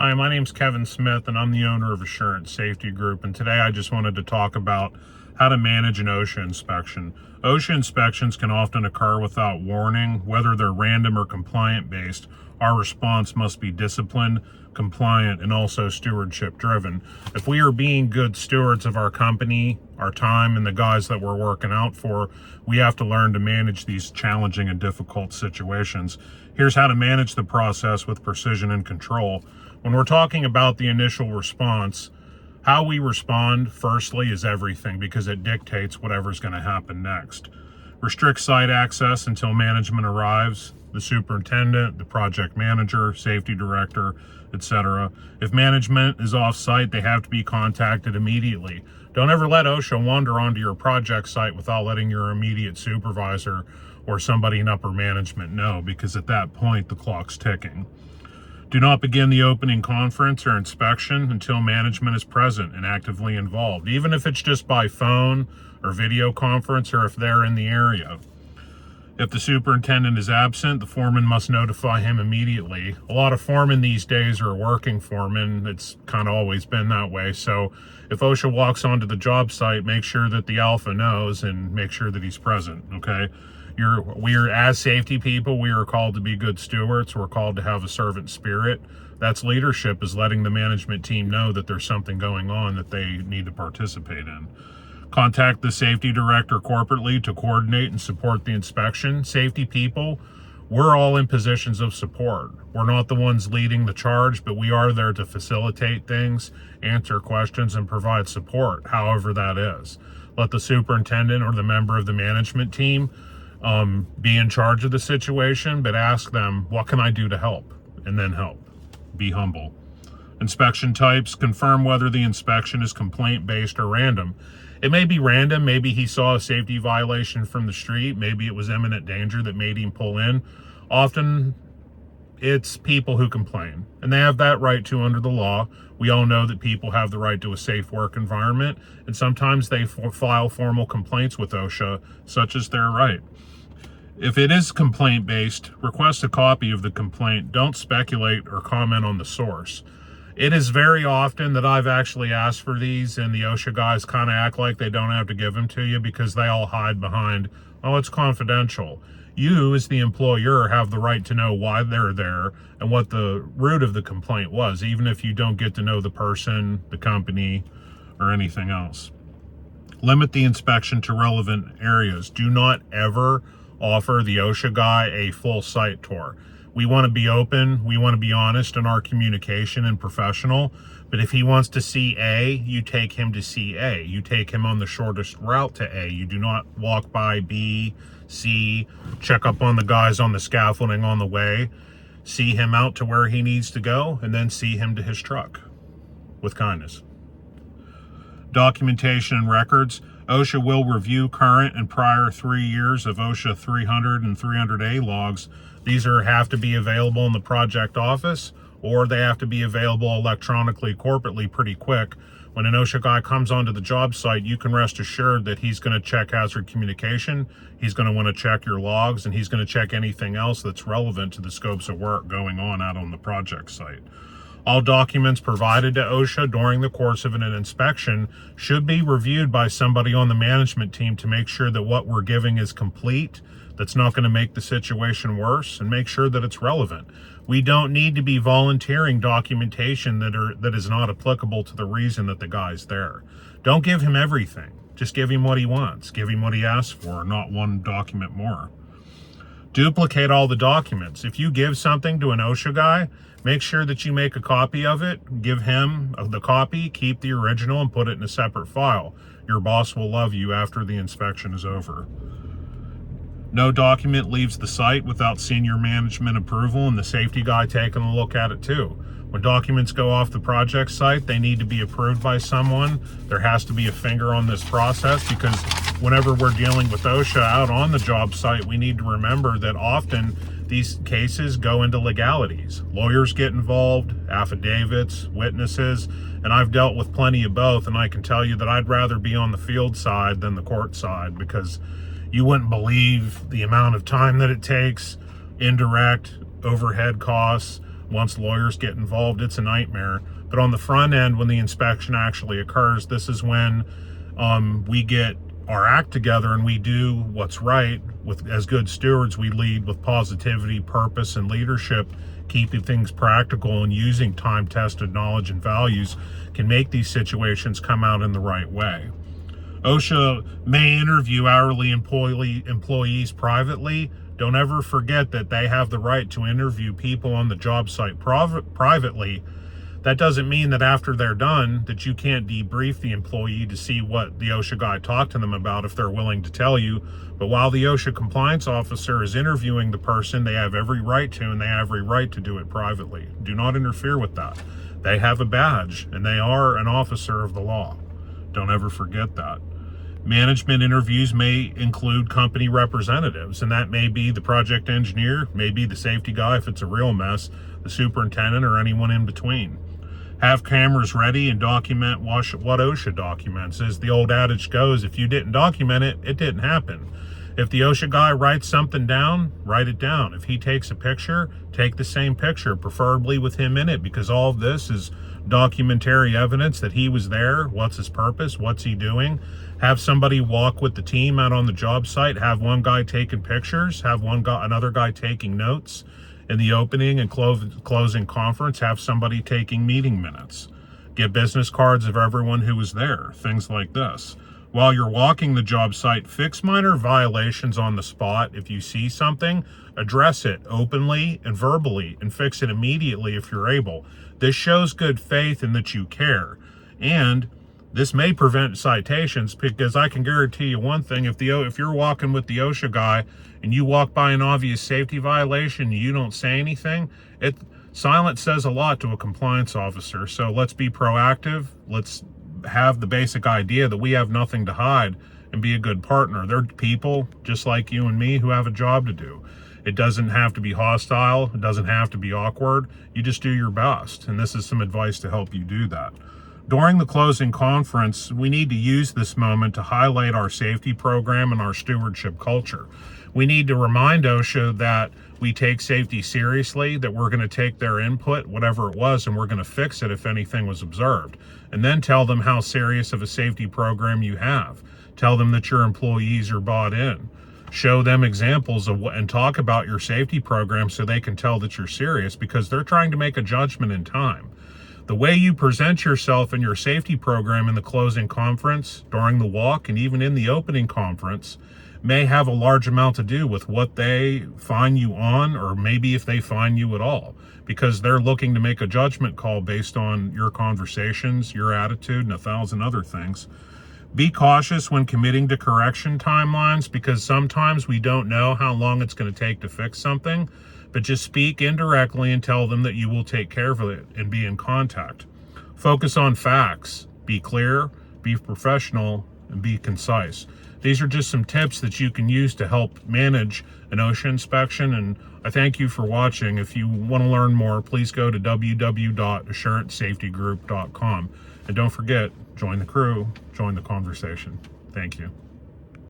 Hi, my name's Kevin Smith, and I'm the owner of Assurance Safety Group. And today I just wanted to talk about how to manage an OSHA inspection. OSHA inspections can often occur without warning. Whether they're random or compliant-based, our response must be disciplined, compliant, and also stewardship-driven. If we are being good stewards of our company, our time, and the guys that we're working out for, we have to learn to manage these challenging and difficult situations. Here's how to manage the process with precision and control. When we're talking about the initial response, how we respond, firstly, is everything because it dictates whatever's going to happen next. Restrict site access until management arrives, the superintendent, the project manager, safety director, etc. If management is off-site, they have to be contacted immediately. Don't ever let OSHA wander onto your project site without letting your immediate supervisor or somebody in upper management know, because at that point, the clock's ticking. Do not begin the opening conference or inspection until management is present and actively involved, even if it's just by phone or video conference or if they're in the area. If the superintendent is absent, the foreman must notify him immediately. A lot of foremen these days are working foremen. It's kind of always been that way. So if OSHA walks onto the job site, make sure that the alpha knows and make sure that he's present, okay? We are, as safety people, we are called to be good stewards. We're called to have a servant spirit. That's leadership, is letting the management team know that there's something going on that they need to participate in. Contact the safety director corporately to coordinate and support the inspection. Safety people, we're all in positions of support. We're not the ones leading the charge, but we are there to facilitate things, answer questions, and provide support, however that is. Let the superintendent or the member of the management team be in charge of the situation, but ask them, what can I do to help? And then help. Be humble. Inspection types, confirm whether the inspection is complaint-based or random. It may be random. Maybe he saw a safety violation from the street. Maybe it was imminent danger that made him pull in. Often it's people who complain, and they have that right to under the law. We all know that people have the right to a safe work environment, and sometimes they file formal complaints with OSHA, such as their right. If it is complaint-based, request a copy of the complaint. Don't speculate or comment on the source. It is very often that I've actually asked for these, and the OSHA guys kind of act like they don't have to give them to you because they all hide behind, oh, it's confidential. You, as the employer, have the right to know why they're there and what the root of the complaint was, even if you don't get to know the person, the company, or anything else. Limit the inspection to relevant areas. Do not ever offer the OSHA guy a full site tour. We want to be open, we want to be honest in our communication and professional, but if he wants to see A, you take him to see A. You take him on the shortest route to A. You do not walk by B, C, check up on the guys on the scaffolding on the way, see him out to where he needs to go, and then see him to his truck with kindness. Documentation and records. OSHA will review current and prior 3 years of OSHA 300 and 300A logs. These have to be available in the project office, or they have to be available electronically, corporately, pretty quick. When an OSHA guy comes onto the job site, you can rest assured that he's going to check hazard communication, he's going to want to check your logs, and he's going to check anything else that's relevant to the scopes of work going on out on the project site. All documents provided to OSHA during the course of an inspection should be reviewed by somebody on the management team to make sure that what we're giving is complete, that's not going to make the situation worse, and make sure that it's relevant. We don't need to be volunteering documentation that is not applicable to the reason that the guy's there. Don't give him everything. Just give him what he wants. Give him what he asks for, not one document more. Duplicate all the documents. If you give something to an OSHA guy, make sure that you make a copy of it, give him the copy, keep the original, and put it in a separate file. Your boss will love you after the inspection is over. No document leaves the site without senior management approval and the safety guy taking a look at it too. When documents go off the project site, they need to be approved by someone. There has to be a finger on this process, because whenever we're dealing with OSHA out on the job site, we need to remember that often these cases go into legalities. Lawyers get involved, affidavits, witnesses, and I've dealt with plenty of both, and I can tell you that I'd rather be on the field side than the court side, because you wouldn't believe the amount of time that it takes, indirect, overhead costs, Once lawyers get involved, it's a nightmare. But on the front end, when the inspection actually occurs, this is when we get our act together and we do what's right. As good stewards, we lead with positivity, purpose, and leadership. Keeping things practical and using time-tested knowledge and values can make these situations come out in the right way. OSHA may interview hourly employees privately. Don't ever forget that they have the right to interview people on the job site privately. That doesn't mean that after they're done that you can't debrief the employee to see what the OSHA guy talked to them about if they're willing to tell you. But while the OSHA compliance officer is interviewing the person, they have every right to, and they have every right to do it privately. Do not interfere with that. They have a badge and they are an officer of the law. Don't ever forget that. Management interviews may include company representatives, and that may be the project engineer, maybe the safety guy if it's a real mess, the superintendent, or anyone in between. Have cameras ready and document what OSHA documents. As the old adage goes, if you didn't document it, it didn't happen. If the OSHA guy writes something down, write it down. If he takes a picture, take the same picture, preferably with him in it, because all of this is documentary evidence that he was there. What's his purpose? What's he doing? Have somebody walk with the team out on the job site. Have one guy taking pictures. Have another guy taking notes. In the opening and closing conference, have somebody taking meeting minutes. Get business cards of everyone who was there. Things like this. While you're walking the job site, fix minor violations on the spot. If you see something, address it openly and verbally and fix it immediately if you're able. This shows good faith and that you care. And this may prevent citations, because I can guarantee you one thing: if you're walking with the OSHA guy and you walk by an obvious safety violation and you don't say anything, silence says a lot to a compliance officer. So let's be proactive. Let's have the basic idea that we have nothing to hide and be a good partner. They're people just like you and me who have a job to do. It doesn't have to be hostile. It doesn't have to be awkward. You just do your best. And this is some advice to help you do that. During the closing conference, we need to use this moment to highlight our safety program and our stewardship culture. We need to remind OSHA that we take safety seriously, that we're going to take their input, whatever it was, and we're going to fix it if anything was observed. And then tell them how serious of a safety program you have. Tell them that your employees are bought in. Show them examples of and talk about your safety program so they can tell that you're serious, because they're trying to make a judgment in time. The way you present yourself in your safety program in the closing conference, during the walk, and even in the opening conference may have a large amount to do with what they fine you on, or maybe if they fine you at all, because they're looking to make a judgment call based on your conversations, your attitude, and 1,000 other things. Be cautious when committing to correction timelines, because sometimes we don't know how long it's going to take to fix something. But just speak indirectly and tell them that you will take care of it and be in contact. Focus on facts. Be clear, be professional, and be concise. These are just some tips that you can use to help manage an OSHA inspection, and I thank you for watching. If you want to learn more, please go to www.assurancesafetygroup.com. And don't forget, join the crew, join the conversation. Thank you.